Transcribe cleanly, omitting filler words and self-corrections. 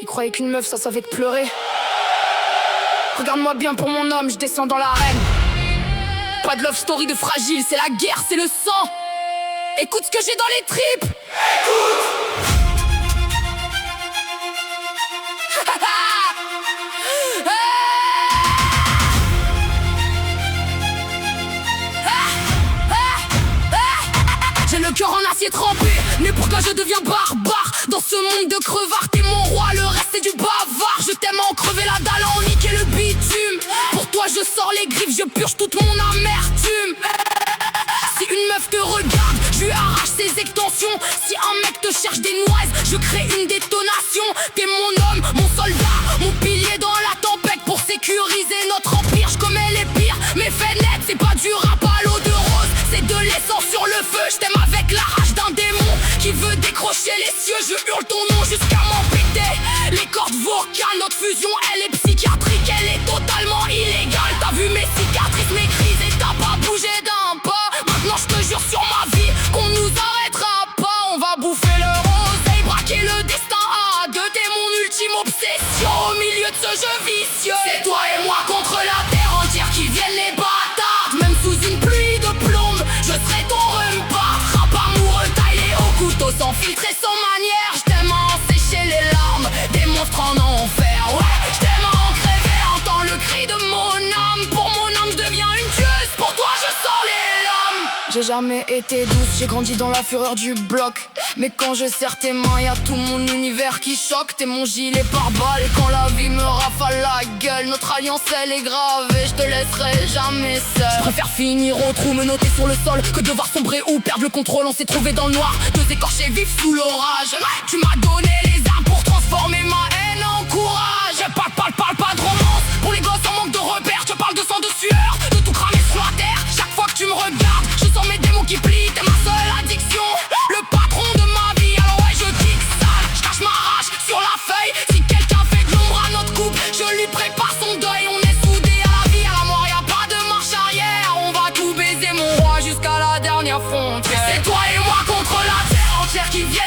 Ils croyaient qu'une meuf ça savait te pleurer. Regarde-moi bien pour mon homme, je descends dans l'arène. Pas de love story de fragile, c'est la guerre, c'est le sang. Écoute ce que j'ai dans les tripes. J'ai le cœur en acier trempé, mais pourquoi je deviens barbare? Dans ce monde de crevards, t'es mon roi, le reste c'est du bavard. Je t'aime en crever la dalle, en niquer le bitume. Pour toi je sors les griffes, je purge toute mon amertume. Si une meuf te regarde, je lui arrache ses extensions. Si un mec te cherche des noises, je crée une détonation. T'es mon homme, mon soldat, mon pilier dans la tempête. Pour sécuriser notre empire, je commets les pires. Mes faits nets, c'est pas du rap à l'eau de rose, c'est de l'essence sur le feu. Je t'aime avec la rage d'un démon qui veut décrocher les cieux. Je hurle ton nom jusqu'à m'en péter les cordes vocales. Notre fusion, elle est psychiatrique, elle est totalement illégale. T'as vu mes cicatrices, mes crises et t'as pas bougé d'un pas. Maintenant je te jure sur ma vie qu'on nous arrêtera pas. On va bouffer le rose et braquer le destin à deux. T'es mon ultime obsession au milieu de ce jeu vicieux. C'est toi et moi contre la terre entière qui viennent les bâtards. Même sous une pluie de plombe, je serai ton repas. Rap amoureux taillé au couteau, sans filtre et sans manière. Je t'aime à en sécher les larmes des monstres en enfer. Ouais, je t'aime à en crever, entends le cri de mon âme. Pour mon âme je deviens une tueuse, pour toi je sors les lames. J'ai jamais été douce, j'ai grandi dans la fureur du bloc. Mais quand je serre tes mains, y'a tout mon univers qui choque. T'es mon gilet pare-balles, quand la vie me rafale la gueule. Notre alliance elle est gravée, je te laisserai jamais seul. Je préfère finir au trou, me noter sur le sol, que devoir sombrer ou perdre le contrôle. On s'est trouvé dans le noir, deux écorchés vifs sous l'orage. Tu m'as donné les armes pour transformer ma haine en courage. Parle pas de romance, pour les gosses en manque de repères. Je parle de sang, de sueur, de tout cramer sur la terre. Chaque fois que tu me regardes, je sens mes démons qui plient. T'es ma seule addiction, le patron de ma vie. Alors ouais je kick sale, je cache ma rage sur la feuille. Si quelqu'un fait de l'ombre à notre couple, je lui prépare son deuil. On est soudés à la vie, à la mort, y'a pas de marche arrière. On va tout baiser mon roi jusqu'à la dernière frontière. C'est toi et moi contre la terre entière qui vient